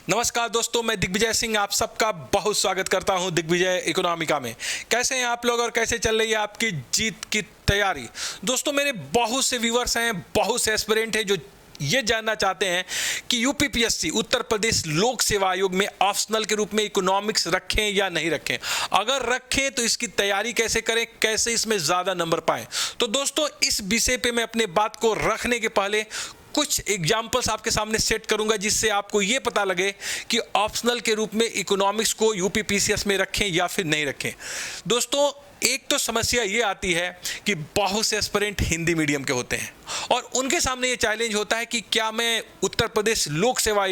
नमस्कार दोस्तों, मैं दिग्विजय सिंह आप सबका बहुत स्वागत करता हूं दिग्विजय इकोनॉमिका में। कैसे हैं आप लोग और कैसे चल रही है आपकी जीत की तैयारी? दोस्तों, मेरे बहुत से व्यूअर्स हैं, बहुत से एस्पिरेंट हैं जो ये जानना चाहते हैं कि यूपीपीएससी उत्तर प्रदेश लोक सेवा आयोग में ऑप्शनल के रूप में इकोनॉमिक्स रखें या नहीं रखें। अगर रखें तो इसकी तैयारी कैसे करें, कैसे इसमें ज़्यादा नंबर पाएं। तो दोस्तों, इस विषय पे मैं अपने बात को रखने के पहले कुछ एग्जाम्पल्स आपके सामने सेट करूंगा जिससे आपको ये पता लगे कि ऑप्शनल के रूप में इकोनॉमिक्स को यूपीपीसीएस में रखें या फिर नहीं रखें। दोस्तों, एक तो समस्या ये आती है कि बहुत से एस्पिरेंट हिंदी मीडियम के होते हैं और उनके सामने ये चैलेंज होता है कि क्या मैं उत्तर प्रदेश लोक सेवा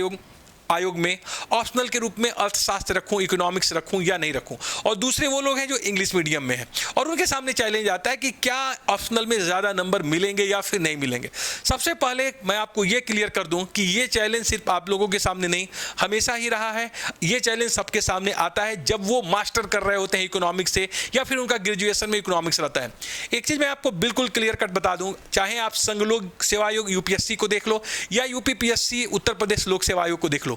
आयोग में ऑप्शनल के रूप में अर्थशास्त्र रखूं, इकोनॉमिक्स रखूं या नहीं रखूं। और दूसरे वो लोग हैं जो इंग्लिश मीडियम में हैं और उनके सामने चैलेंज आता है कि क्या ऑप्शनल में ज़्यादा नंबर मिलेंगे या फिर नहीं मिलेंगे। सबसे पहले मैं आपको ये क्लियर कर दूं कि ये चैलेंज सिर्फ आप लोगों के सामने नहीं, हमेशा ही रहा है। ये चैलेंज सबके सामने आता है जब वो मास्टर कर रहे होते हैं इकोनॉमिक्स से या फिर उनका ग्रेजुएशन में इकोनॉमिक्स रहता है। एक चीज़ मैं आपको बिल्कुल क्लियर कट बता दूँ, चाहे आप संघ लोक सेवा आयोग यूपीएससी को देख लो या यूपीपीएससी उत्तर प्रदेश लोक सेवा आयोग को देख लो,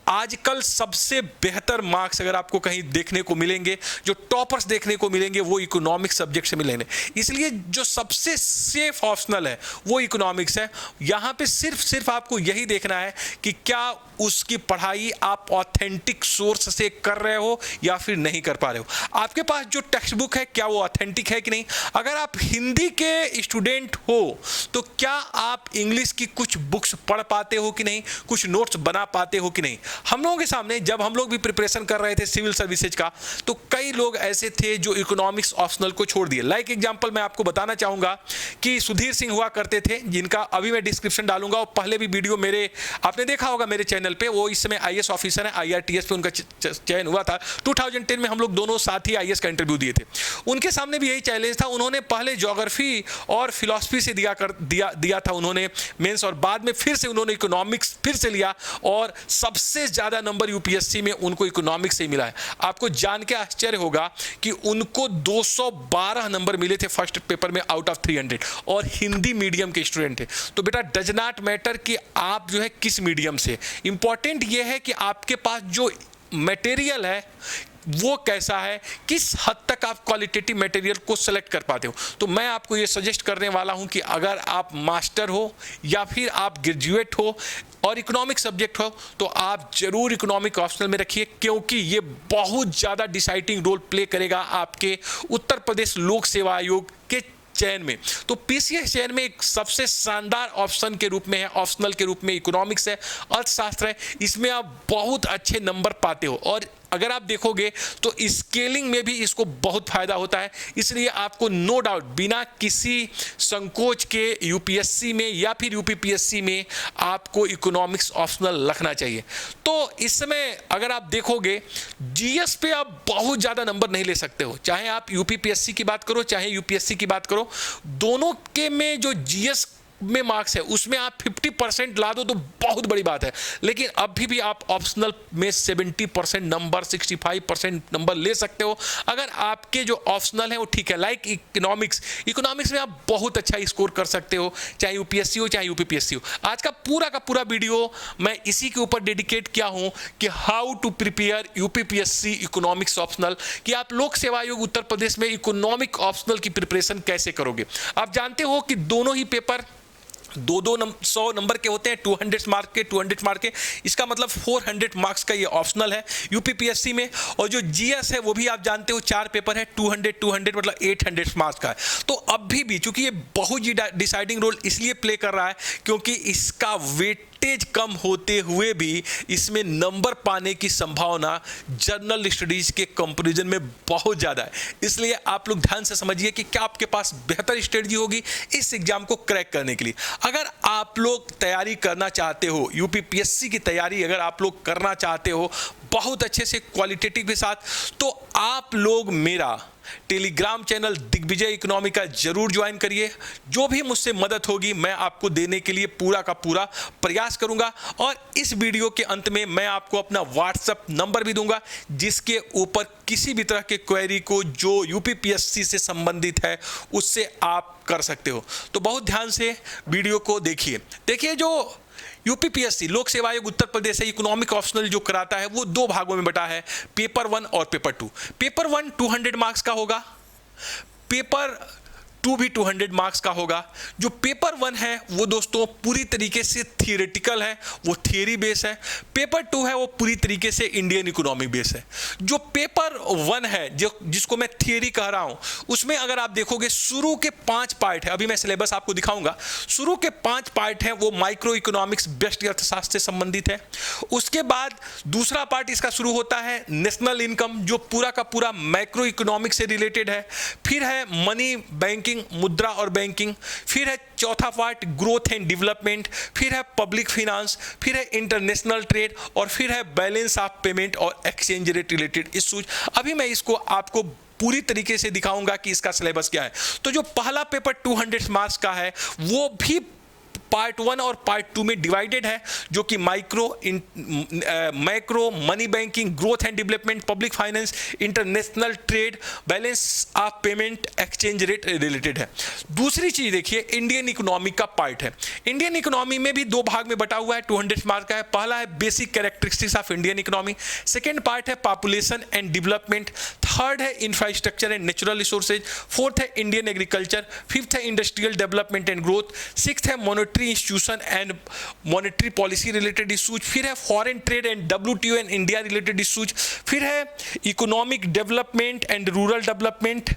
आजकल सबसे बेहतर मार्क्स अगर आपको कहीं देखने को मिलेंगे, जो टॉपर्स देखने को मिलेंगे, वो इकोनॉमिक्स सब्जेक्ट से मिलेंगे। इसलिए जो सबसे सेफ ऑप्शनल है वो इकोनॉमिक्स है। यहाँ पे सिर्फ आपको यही देखना है कि क्या उसकी पढ़ाई आप ऑथेंटिक सोर्स से कर रहे हो या फिर नहीं कर पा रहे हो। आपके पास जो टेक्स्ट बुक है क्या वो ऑथेंटिक है कि नहीं। अगर आप हिंदी के स्टूडेंट हो तो क्या आप इंग्लिश की कुछ बुक्स पढ़ पाते हो कि नहीं, कुछ नोट्स बना पाते हो कि नहीं। हम लोगों के सामने जब हम लोग भी प्रिपरेशन कर रहे थे सिविल सर्विसेज का, तो कई लोग ऐसे थे जो इकोनॉमिक्स ऑप्शनल को छोड़ दिए। लाइक एग्जांपल मैं आपको बताना चाहूंगा कि सुधीर सिंह हुआ करते थे, जिनका अभी मैं डिस्क्रिप्शन डालूंगा और पहले भी वीडियो मेरे आपने देखा होगा मेरे चैनल पे। वो इस समय आईएएस ऑफिसर है, आईआरटीएस पे उनका चयन हुआ था। 2010 में हम लोग दोनों साथ ही आईएएस का इंटरव्यू दिए थे। उनके सामने भी यही चैलेंज था। उन्होंने पहले ज्योग्राफी और फिलॉसफी से दिया था उन्होंने मेंस, और बाद में फिर से उन्होंने इकोनॉमिक्स फिर से लिया और सबसे ज्यादा नंबर यूपीएससी में उनको इकोनॉमिक्स से ही मिला है। आपको जान के आश्चर्य होगा कि उनको 212 नंबर मिले थे फर्स्ट पेपर में आउट ऑफ 300 और हिंदी मीडियम के स्टूडेंट थे। तो बेटा, डज नॉट मैटर कि आप जो है किस मीडियम से, इंपॉर्टेंट ये है कि आपके पास जो मटेरियल है वो कैसा है, किस हद तक आप क्वालिटेटिव मटेरियल को सेलेक्ट कर पाते हो। तो मैं आपको ये सजेस्ट करने वाला हूं कि अगर आप मास्टर हो या फिर आप ग्रेजुएट हो और इकोनॉमिक सब्जेक्ट हो तो आप जरूर इकोनॉमिक ऑप्शनल में रखिए, क्योंकि ये बहुत ज़्यादा डिसाइडिंग रोल प्ले करेगा आपके उत्तर प्रदेश लोक सेवा आयोग के चयन में। तो पीसीएस चयन में एक सबसे शानदार ऑप्शन के रूप में है, ऑप्शनल के रूप में इकोनॉमिक्स है, अर्थशास्त्र है। इसमें आप बहुत अच्छे नंबर पाते हो और अगर आप देखोगे तो स्केलिंग में भी इसको बहुत फायदा होता है। इसलिए आपको नो डाउट बिना किसी संकोच के यूपीएससी में या फिर यूपीपीएससी में आपको इकोनॉमिक्स ऑप्शनल रखना चाहिए। तो इस समय अगर आप देखोगे जीएस पे आप बहुत ज़्यादा नंबर नहीं ले सकते हो, चाहे आप यूपीपीएससी की बात करो चाहे यूपीएससी की बात करो। दोनों के में जो जीएस में मार्क्स है उसमें आप 50% ला दो तो बहुत बड़ी बात है। लेकिन अभी भी आप ऑप्शनल में 70% नंबर, 65% नंबर ले सकते हो अगर आपके जो ऑप्शनल है वो ठीक है। लाइक इकोनॉमिक्स में आप बहुत अच्छा स्कोर कर सकते हो, चाहे यूपीएससी हो चाहे यूपीपीएससी हो। आज का पूरा वीडियो मैं इसी के ऊपर डेडिकेट किया हूं कि how to prepare UPPSC economics optional, कि आप लोक सेवा आयोग उत्तर प्रदेश में इकोनॉमिक ऑप्शनल की प्रिपरेशन कैसे करोगे। आप जानते हो कि दोनों ही पेपर 100 नंबर के होते हैं, 200 मार्क के। इसका मतलब 400 मार्क्स का ये ऑप्शनल है यूपीपीएससी में। और जो जीएस है वो भी आप जानते हो 4 पेपर है, 200 मतलब 800 मार्क्स का है। तो अभी भी चूंकि ये बहुत ही डिसाइडिंग रोल इसलिए प्ले कर रहा है क्योंकि इसका वेटेज कम होते हुए भी इसमें नंबर पाने की संभावना जनरल स्टडीज के कंपैरिजन में बहुत ज़्यादा है। इसलिए आप लोग ध्यान से समझिए कि क्या आपके पास बेहतर स्ट्रेटजी होगी इस एग्जाम को क्रैक करने के लिए। अगर आप लोग तैयारी करना चाहते हो, यूपीपीएससी की तैयारी अगर आप लोग करना चाहते हो बहुत अच्छे से क्वालिटेटिव के साथ, तो आप लोग मेरा टेलीग्राम चैनल दिग्विजय इकोनॉमिका जरूर ज्वाइन करिए। जो भी मुझसे मदद होगी मैं आपको देने के लिए पूरा का पूरा प्रयास करूंगा। और इस वीडियो के अंत में मैं आपको अपना व्हाट्सएप नंबर भी दूंगा जिसके ऊपर किसी भी तरह के क्वेरी को जो यूपीपीएससी से संबंधित है उससे आप कर सकते हो। तो बहुत ध्यान से वीडियो को देखिए। जो यूपीपीएससी लोक सेवा आयोग उत्तर प्रदेश से इकोनॉमिक ऑप्शनल जो कराता है वो 2 भागों में बटा है, पेपर 1 और पेपर 2। पेपर 1 200 मार्क्स का होगा, पेपर 2 भी 200 मार्क्स का होगा। जो पेपर 1 है वो दोस्तों पूरी तरीके से थियोरेटिकल है, वो थियरी बेस है। पेपर 2 है वो पूरी तरीके से इंडियन इकोनॉमी बेस है। जो पेपर 1 है जिसको मैं थियरी कह रहा हूं, उसमें अगर आप देखोगे शुरू के 5 पार्ट है, अभी मैं सिलेबस आपको दिखाऊंगा। शुरू के 5 पार्ट है वो माइक्रो इकोनॉमिक्स व्यष्टि अर्थशास्त्र से संबंधित है। उसके बाद दूसरा पार्ट इसका शुरू होता है नेशनल इनकम, जो पूरा का पूरा मैक्रो इकोनॉमिक्स से रिलेटेड है। फिर है मनी बैंकिंग, मुद्रा और बैंकिंग। फिर है चौथा पार्ट ग्रोथ एंड डेवलपमेंट। फिर है पब्लिक फाइनेंस। फिर है इंटरनेशनल ट्रेड और फिर है बैलेंस ऑफ पेमेंट और एक्सचेंज रेट रिलेटेड इश्यूज। अभी मैं इसको आपको पूरी तरीके से दिखाऊंगा कि इसका सिलेबस क्या है। तो जो पहला पेपर 200 मार्क्स का है वो भी पार्ट 1 और पार्ट 2 में डिवाइडेड है, जो कि macro, money banking, growth and development, public finance, international trade, balance of payment, exchange rate related है। दूसरी चीज देखिए, इंडियन इकोनॉमी का पार्ट है। इंडियन इकोनॉमी में भी 2 भाग में बटा हुआ है, 200 मार्क का है। पहला है basic characteristics of Indian economy, second part है पॉपुलेशन एंड डेवलपमेंट, थर्ड है infrastructure and natural resources, fourth है इंडियन एग्रीकल्चर, फिफ्थ है industrial development and growth, sixth है monetary institution and monetary policy related issues, फिर है foreign trade and WTO and India related issues, फिर है economic development and rural development,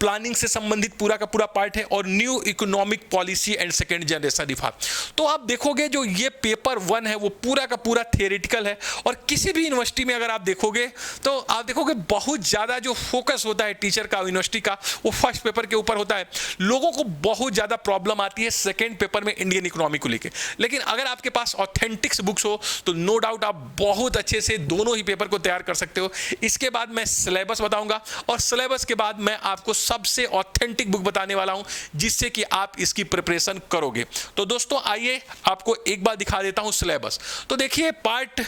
planning से संबंधित पूरा का पूरा पार्ट है, और new economic policy and second generation reform. तो आप देखोगे जो ये पेपर 1 है वो पूरा का पूरा थियोरेटिकल है, और किसी भी यूनिवर्सिटी में अगर आप देखोगे तो आप देखोगे बहुत ज़्यादा जो फोकस होता है टीचर का, यूनिवर्सिटी का, वो फर्स्ट पेपर के ऊपर होता है। लोगों को बहुत ज़्यादा प्रॉब्लम आती है सेकेंड पेपर में इंडियन इकोनॉमी को लेकर। लेकिन अगर आपके पास ऑथेंटिक्स बुक्स हो तो नो डाउट आप बहुत अच्छे से दोनों ही पेपर को तैयार कर सकते हो। इसके बाद मैं सिलेबस बताऊंगा, और सिलेबस के बाद मैं आपको सबसे ऑथेंटिक बुक बताने वाला हूं जिससे कि आप इसकी प्रिपरेशन करोगे। तो दोस्तों आइए आपको एक बार दिखा देता हूं सिलेबस। तो देखिए पार्ट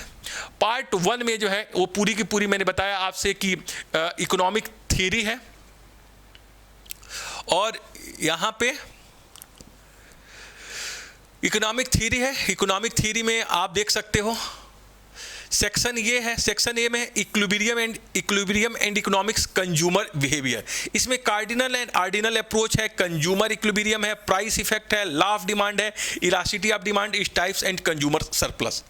1 में जो है वो पूरी की पूरी मैंने बताया आपसे कि इकोनॉमिक थ्योरी है, और यहां पे इकोनॉमिक थ्योरी है। इकोनॉमिक थ्योरी में आप देख सकते हो सेक्शन ये है, सेक्शन ए में equilibrium and economics consumer behaviour. इसमें कार्डिनल एंड ऑर्डिनल अप्रोच है, कंज्यूमर इक्विलिब्रियम है, प्राइस इफेक्ट है, लॉ ऑफ डिमांड है, elasticity of demand, types and consumer surplus.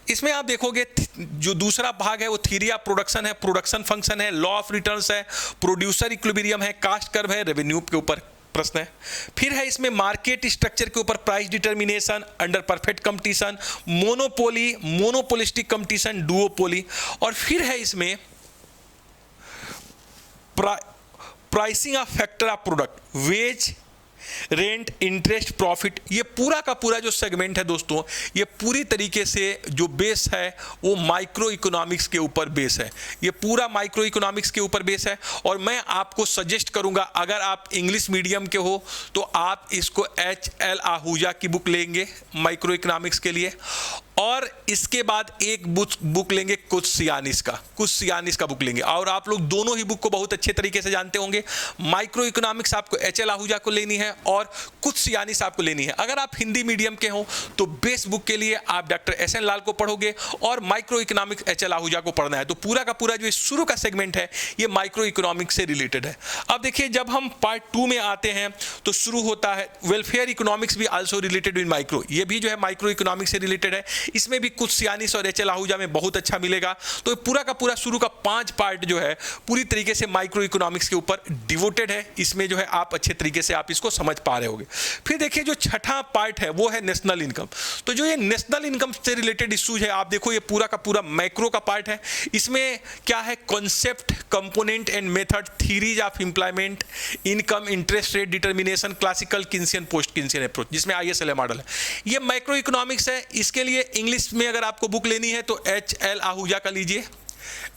इसमें आप देखोगे जो दूसरा भाग है वो थ्योरी ऑफ प्रोडक्शन है, प्रोडक्शन फंक्शन है, लॉ ऑफ रिटर्न्स है, प्रोड्यूसर इक्विलिब्रियम है, कास्ट कर्व है, रेवेन्यू के ऊपर प्रश्न है। फिर है इसमें मार्केट स्ट्रक्चर के ऊपर price determination, under perfect competition, monopoly, monopolistic competition, duopoly, और फिर है इसमें pricing of factor of product, wage, rent, interest, profit. ये पूरा का पूरा जो सेगमेंट है दोस्तों, ये पूरी तरीके से जो बेस है वो माइक्रो इकोनॉमिक्स के ऊपर बेस है। ये पूरा माइक्रो इकोनॉमिक्स के ऊपर बेस है, और मैं आपको सजेस्ट करूंगा अगर आप इंग्लिश मीडियम के हो तो आप इसको HL आहूजा की बुक लेंगे माइक्रो इकोनॉमिक्स के लिए, और इसके बाद एक बुक लेंगे कुछ सियानिस का बुक लेंगे। और आप लोग दोनों ही बुक को बहुत अच्छे तरीके से जानते होंगे। माइक्रो इकोनॉमिक्स आपको HL आहूजा को लेनी है और कुछ सियानिस आपको लेनी है। अगर आप हिंदी मीडियम के हो तो बेस बुक के लिए आप डॉक्टर SN लाल को पढ़ोगे, और माइक्रो इकोनॉमिक्स HL आहूजा को पढ़ना है। तो पूरा का पूरा जो शुरू का सेगमेंट है ये माइक्रो इकोनॉमिक्स से रिलेटेड है। अब देखिए जब हम पार्ट 2 में आते हैं तो शुरू होता है वेलफेयर इकोनॉमिक्स भी आल्सो रिलेटेड विद माइक्रो। ये भी जो है माइक्रो इकोनॉमिक्स से रिलेटेड है। इसमें भी कुछ सियानिस और HL आहूजा में बहुत अच्छा मिलेगा। तो पूरा का पूरा शुरू का 5 पार्ट जो है पूरी तरीके से माइक्रो इकोनॉमिक्स के ऊपर डिवोटेड है। इसमें जो है आप अच्छे तरीके से आप इसको समझ पा रहे होगे। फिर देखिए जो छठा पार्ट है वो है नेशनल इनकम। तो जो ये नेशनल इनकम से रिलेटेड इश्यूज है, आप देखो ये पूरा का पूरा मैक्रो का पार्ट है। इसमें क्या है, concept, component and method, theories of employment, income, interest rate determination, classical Keynesian, post Keynesian approach, जिसमें ISLA मॉडल है। ये माइक्रो इकोनॉमिक्स है। इसके लिए इंग्लिश में अगर आपको बुक लेनी है तो HL आहूजा का लीजिए,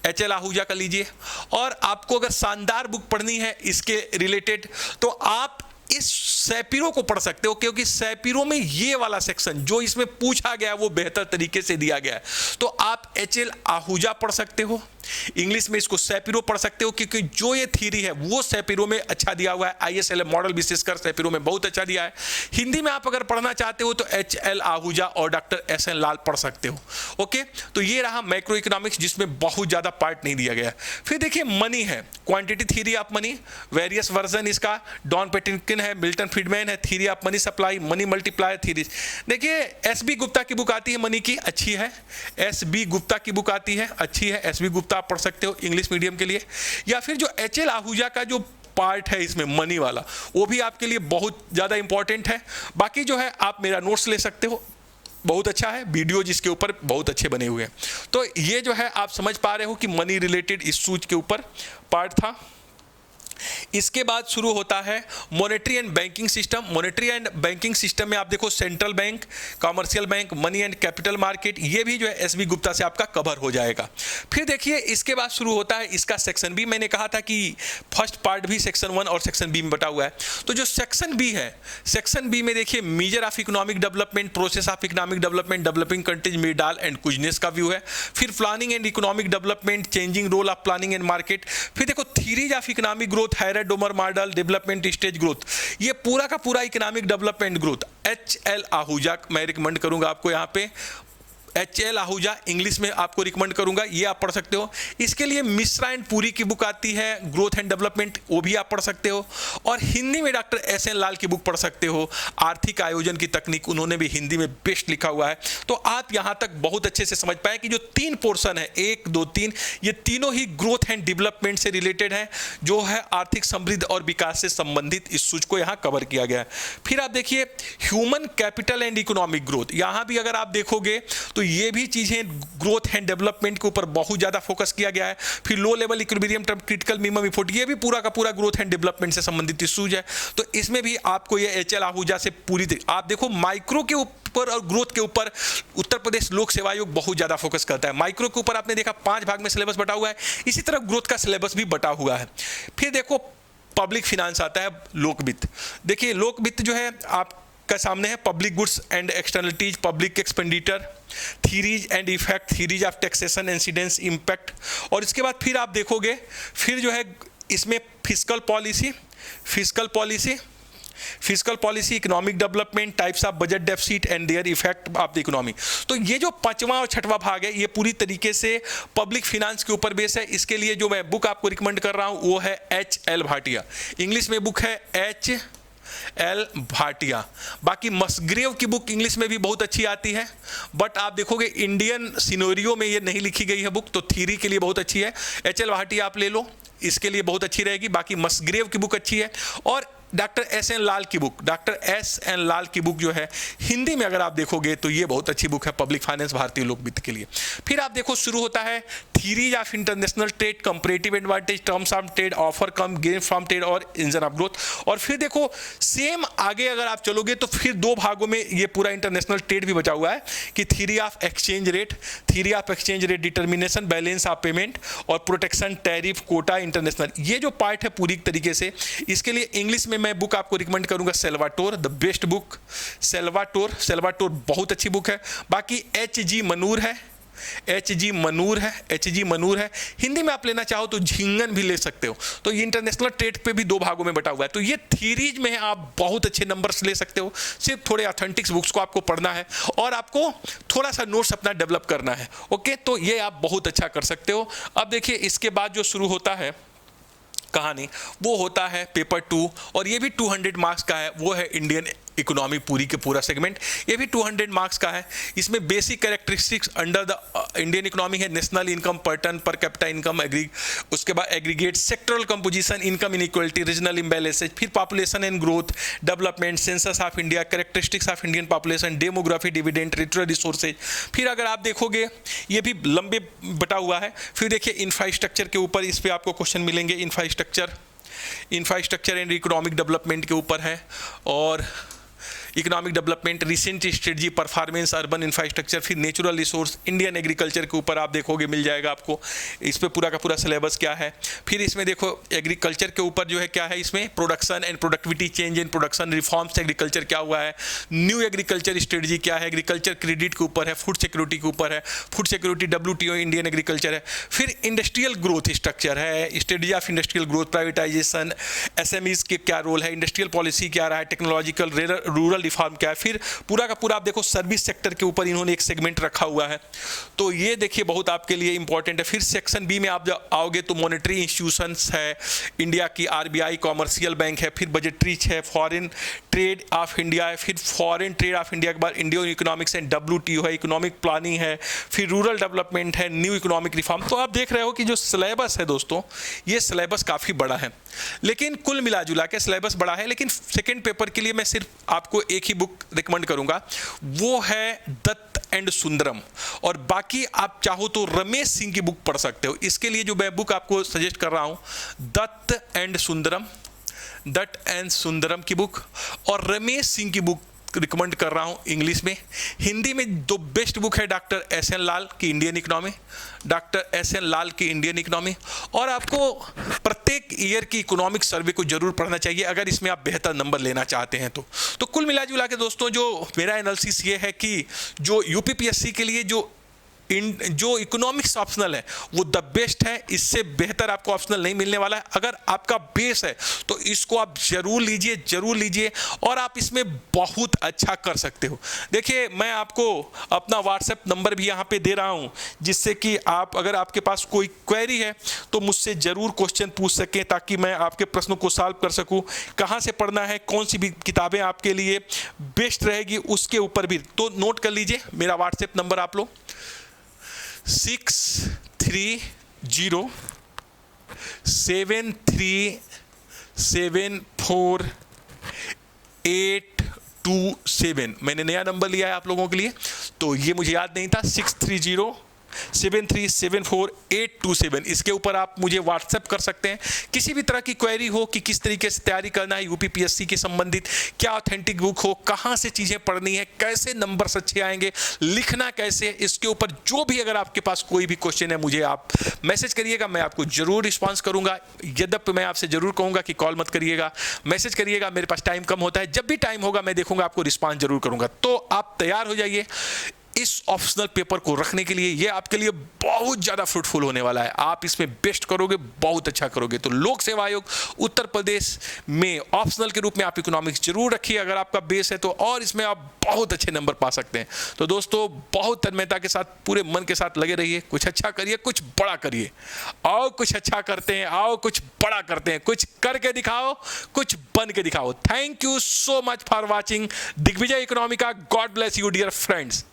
HL आहूजा का लीजिए। और आपको अगर शानदार बुक पढ़नी है इसके रिलेटेड तो आप इस सैपिरो को पढ़ सकते हो, क्योंकि सैपिरो में ये वाला सेक्शन जो इसमें पूछा गया है वो बेहतर तरीके से दिया गया है। तो आप एच.एल. आहूजा पढ़ सकते हो, इंग्लिश में इसको सैपिरो पढ़ सकते हो, क्योंकि जो ये थ्योरी है वो सैपिरो में अच्छा दिया हुआ है। ISLM मॉडल विशेषकर सैपिरो में बहुत अच्छा दिया है। हिंदी में आप अगर पढ़ना चाहते हो तो एच.एल. आहूजा और डॉक्टर S.N. लाल पढ़ सकते हो। ओके, तो ये रहा मैक्रो इकोनॉमिक्स, जिसमें बहुत ज्यादा पार्ट नहीं दिया गया। फिर देखिए मनी है, quantity theory of money, various version इसका, डॉन पेटिंकिन है, मिल्टन फ्रीडमैन है, theory of money supply, money multiplier theory. देखिए SB गुप्ता की बुक आती है मनी की, अच्छी है। SB गुप्ता की बुक आती है, अच्छी है। SB गुप्ता आप पढ़ सकते हो इंग्लिश मीडियम के लिए। या फिर जो एच.एल. आहूजा का जो पार्ट है इसमें मनी वाला, वो भी आपके लिए बहुत ज़्यादा इंपॉर्टेंट है। बाकी जो है आप मेरा नोट्स ले सकते हो, बहुत अच्छा है, वीडियो जिसके ऊपर बहुत अच्छे बने हुए हैं। तो ये जो है आप समझ पा रहे हो कि मनी रिलेटेड इश्यूज के ऊपर पार्ट था। इसके बाद शुरू होता है monetary and banking system. Monetary and banking system में आप देखो central bank, commercial bank, money and capital market, ये भी जो है एसबी गुप्ता से आपका कवर हो जाएगा। फिर देखिए इसके बाद शुरू होता है इसका सेक्शन बी। मैंने कहा था कि फर्स्ट पार्ट भी सेक्शन 1 और सेक्शन बी में बटा हुआ है। तो जो सेक्शन बी है, सेक्शन बी में देखिए measure of economic development, process of economic development, developing countries, Myrdal and Kuznets का व्यू है। फिर planning and economic development, changing role of planning and market. फिर देखो theories of economic growth, Harrod Domar model, development stage growth, ये पूरा का पूरा economic development growth. H L. Ahuja मैं रिकमेंड करूंगा आपको, यहाँ पे एच.एल. आहूजा इंग्लिश में आपको रिकमेंड करूंगा, ये आप पढ़ सकते हो। इसके लिए मिश्रा एंड पुरी की बुक आती है ग्रोथ एंड डेवलपमेंट, वो भी आप पढ़ सकते हो। और हिंदी में डॉक्टर S.N. लाल की बुक पढ़ सकते हो, आर्थिक आयोजन की तकनीक, उन्होंने भी हिंदी में बेस्ट लिखा हुआ है। तो आप यहां तक बहुत अच्छे से समझ पाए कि जो 3 पोर्शन है, 1, 2, 3, ये तीनों ही ग्रोथ एंड डेवलपमेंट से रिलेटेड है, जो है आर्थिक समृद्धि और विकास से संबंधित इश्यूज को यहाँ कवर किया गया है। फिर आप देखिए human capital and economic growth, यहाँ भी अगर आप देखोगे तो ये भी चीजें ग्रोथ एंड डेवलपमेंट के ऊपर बहुत ज्यादा फोकस किया गया है। फिर low level equilibrium critical minimum effort, ये भी पूरा का पूरा ग्रोथ एंड डेवलपमेंट से संबंधित इश्यूज है। तो इसमें भी आपको ये एच.एल. आहूजा से पूरी आप देखो माइक्रो के ऊपर और ग्रोथ के ऊपर उत्तर प्रदेश लोक सेवा आयोग बहुत ज्यादा फोकस करता है। माइक्रो के ऊपर आपने देखा 5 भाग में सिलेबस बटा हुआ है, इसी तरह ग्रोथ का सिलेबस भी बटा हुआ है। फिर देखो पब्लिक फिनांस आता है, लोक वित्त। देखिए लोक वित्त जो है आप का सामने है, public goods and externalities, public expenditure, theories and effect, theories of taxation, incidence, impact. और इसके बाद फिर आप देखोगे फिर जो है इसमें fiscal policy, economic development, types of budget deficit and their effect of the economy. तो ये जो 5वां और 6वां भाग है, ये पूरी तरीके से पब्लिक फाइनेंस के ऊपर बेस है। इसके लिए जो मैं बुक आपको रिकमेंड कर रहा हूं वो है एच.एल. भाटिया, इंग्लिश में बुक है एच.एल. भाटिया। बाकी मसग्रेव की बुक इंग्लिश में भी बहुत अच्छी आती है, बट आप देखोगे इंडियन सिनेरियो में ये नहीं लिखी गई है बुक, तो थ्योरी के लिए बहुत अच्छी है। एच.एल. भाटिया आप ले लो, इसके लिए बहुत अच्छी रहेगी। बाकी मसग्रेव की बुक अच्छी है। और डॉक्टर S.N. लाल की बुक, डॉक्टर S.N. लाल की बुक जो है हिंदी में अगर आप देखोगे तो ये बहुत अच्छी बुक है पब्लिक फाइनेंस भारतीय लोक वित्त के लिए। फिर आप देखो शुरू होता है theories of international trade, comparative advantage, terms of trade, offer come gain from trade और इंजन ऑफ ग्रोथ। और फिर देखो सेम आगे अगर आप चलोगे तो फिर 2 भागों में ये पूरा इंटरनेशनल ट्रेड भी बचा हुआ है कि theory of exchange rate determination, balance of payment और प्रोटेक्शन, टैरिफ, कोटा, इंटरनेशनल। ये जो पार्ट है पूरी तरीके से, इसके लिए इंग्लिश में मैं बुक आपको रिकमेंड करूंगा Salvatore, the best book Salvatore बहुत अच्छी बुक है। बाकी एच.जी. मनूर है। हिंदी में आप लेना चाहो तो झिंगन भी ले सकते हो। तो ये इंटरनेशनल ट्रेड पे भी 2 भागों में बटा हुआ है। तो ये थ्योरीज में आप बहुत अच्छे नंबर्स ले सकते हो। सिर्फ थोड़े ऑथेंटिक्स बुक्स को आपको पढ़ना है और आपको थोड़ा सा नोट्स अपना डेवलप करना है। ओके, तो ये आप बहुत अच्छा कर सकते हो। अब देखिए इसके बाद जो शुरू होता है कहानी, वो होता है पेपर 2 और ये भी 200 मार्क्स का है। वो है इंडियन इकोनॉमी पूरी के पूरा सेगमेंट, ये भी 200 मार्क्स का है। इसमें basic characteristics under the Indian economy है, नेशनल इनकम, पर टन पर कैपिटा इनकम, उसके बाद aggregate, sectoral composition, income inequality, regional imbalances, फिर population and growth, development, census of India, characteristics of Indian population, demography, dividend, रिटरल resources. फिर अगर आप देखोगे ये भी लंबे बटा हुआ है। फिर देखिए इंफ्रास्ट्रक्चर के ऊपर इस पर आपको क्वेश्चन मिलेंगे, इंफ्रास्ट्रक्चर एंड इकोनॉमिक डेवलपमेंट के ऊपर है। और economic development, recent strategy, performance, urban infrastructure, फिर नेचुरल रिसोर्स, इंडियन एग्रीकल्चर के ऊपर आप देखोगे मिल जाएगा आपको। इस पर पूरा का पूरा सिलेबस क्या है। फिर इसमें देखो एग्रीकल्चर के ऊपर जो है क्या है, इसमें production and productivity, change in production, reforms agriculture क्या हुआ है, न्यू एग्रीकल्चर स्ट्रेटजी क्या है, एग्रीकल्चर क्रेडिट के ऊपर है, फूड सिक्योरिटी के ऊपर है, food security WTO Indian agriculture है। फिर इंडस्ट्रियल ग्रोथ स्ट्रक्चर है, strategy of industrial growth, privatisation, SMEs के क्या रोल है, इंडस्ट्रियल पॉलिसी क्या रहा है, टेक्नोलॉजिकल रूरल रिफॉर्म क्या है। फिर पूरा का पूरा आप देखो सर्विस सेक्टर के ऊपर इन्होंने एक सेगमेंट रखा हुआ है, तो ये देखिए बहुत आपके लिए इंपॉर्टेंट है। फिर सेक्शन बी में आप जब आओगे तो मॉनेटरी इंस्टीट्यूशंस है, इंडिया की RBI, कॉमर्शियल बैंक है, फिर बजटरी है, फॉरेन ट्रेड ऑफ इंडिया है, फिर फॉरेन ट्रेड ऑफ इंडिया के बाद इंडियन इकोनॉमिक्स एंड WTO है, इकोनॉमिक प्लानिंग है, फिर रूरल डेवलपमेंट है, न्यू इकोनॉमिक रिफॉर्म। तो आप देख रहे हो कि जो सिलेबस है दोस्तों, ये सिलेबस काफ़ी बड़ा है, लेकिन कुल मिला जुला के सिलेबस बड़ा है। लेकिन सेकेंड पेपर के लिए मैं सिर्फ आपको एक ही बुक रिकमेंड करूंगा, वो है दत्त एंड सुंदरम, और बाकी आप चाहो तो रमेश सिंह की बुक पढ़ सकते हो। इसके लिए जो मैं बुक आपको सजेस्ट कर रहा हूं, दत्त एंड सुंदरम की बुक, और रमेश सिंह की बुक रिकमेंड कर रहा हूं इंग्लिश में। हिंदी में दो बेस्ट बुक है, डॉक्टर SN लाल की इंडियन इकोनॉमी, और आपको प्रत्येक ईयर की इकोनॉमिक सर्वे को जरूर पढ़ना चाहिए अगर इसमें आप बेहतर नंबर लेना चाहते हैं तो कुल मिला जुला के दोस्तों जो मेरा एनालिसिस ये है कि जो UPPSC के लिए जो इकोनॉमिक्स ऑप्शनल है वो द बेस्ट है, इससे बेहतर आपको ऑप्शनल नहीं मिलने वाला है। अगर आपका बेस है तो इसको आप जरूर लीजिए और आप इसमें बहुत अच्छा कर सकते हो। देखिए मैं आपको अपना WhatsApp नंबर भी यहाँ पे दे रहा हूँ, जिससे कि आप अगर आपके पास कोई क्वेरी है तो मुझसे ज़रूर क्वेश्चन पूछ सकें, ताकि मैं आपके प्रश्नों को सॉल्व कर सकूँ। कहाँ से पढ़ना है, कौन सी भी किताबें आपके लिए बेस्ट रहेगी, उसके ऊपर भी तो नोट कर लीजिए मेरा WhatsApp नंबर आप लोग 6307374827। मैंने नया नंबर लिया है आप लोगों के लिए, तो ये मुझे याद नहीं था, 6307374827। इसके ऊपर आप मुझे व्हाट्सएप कर सकते हैं। किसी भी तरह की क्वेरी हो कि किस तरीके से तैयारी करना है UPPSC के संबंधित, क्या ऑथेंटिक बुक हो, कहाँ से चीज़ें पढ़नी है, कैसे नंबर अच्छे आएंगे, लिखना कैसे, इसके ऊपर जो भी अगर आपके पास कोई भी क्वेश्चन है मुझे आप मैसेज करिएगा, मैं आपको जरूर रिस्पॉन्स करूंगा। यद्यपि मैं आपसे जरूर कहूँगा कि कॉल मत करिएगा, मैसेज करिएगा, मेरे पास टाइम कम होता है। जब भी टाइम होगा मैं देखूंगा, आपको रिस्पॉन्स जरूर करूंगा। तो आप तैयार हो जाइए इस ऑप्शनल पेपर को रखने के लिए। ये आपके लिए बहुत ज़्यादा फ्रूटफुल होने वाला है, आप इसमें बेस्ट करोगे, बहुत अच्छा करोगे। तो लोक सेवा आयोग उत्तर प्रदेश में ऑप्शनल के रूप में आप इकोनॉमिक्स जरूर रखिए अगर आपका बेस है तो, और इसमें आप बहुत अच्छे नंबर पा सकते हैं। तो दोस्तों बहुत तन्मयता के साथ, पूरे मन के साथ लगे रहिए, कुछ अच्छा करिए, कुछ बड़ा करिए। आओ कुछ अच्छा करते हैं, आओ कुछ बड़ा करते हैं, कुछ करके दिखाओ, कुछ बन के दिखाओ। Thank you so much for watching Digvijay Economica. God bless you dear friends.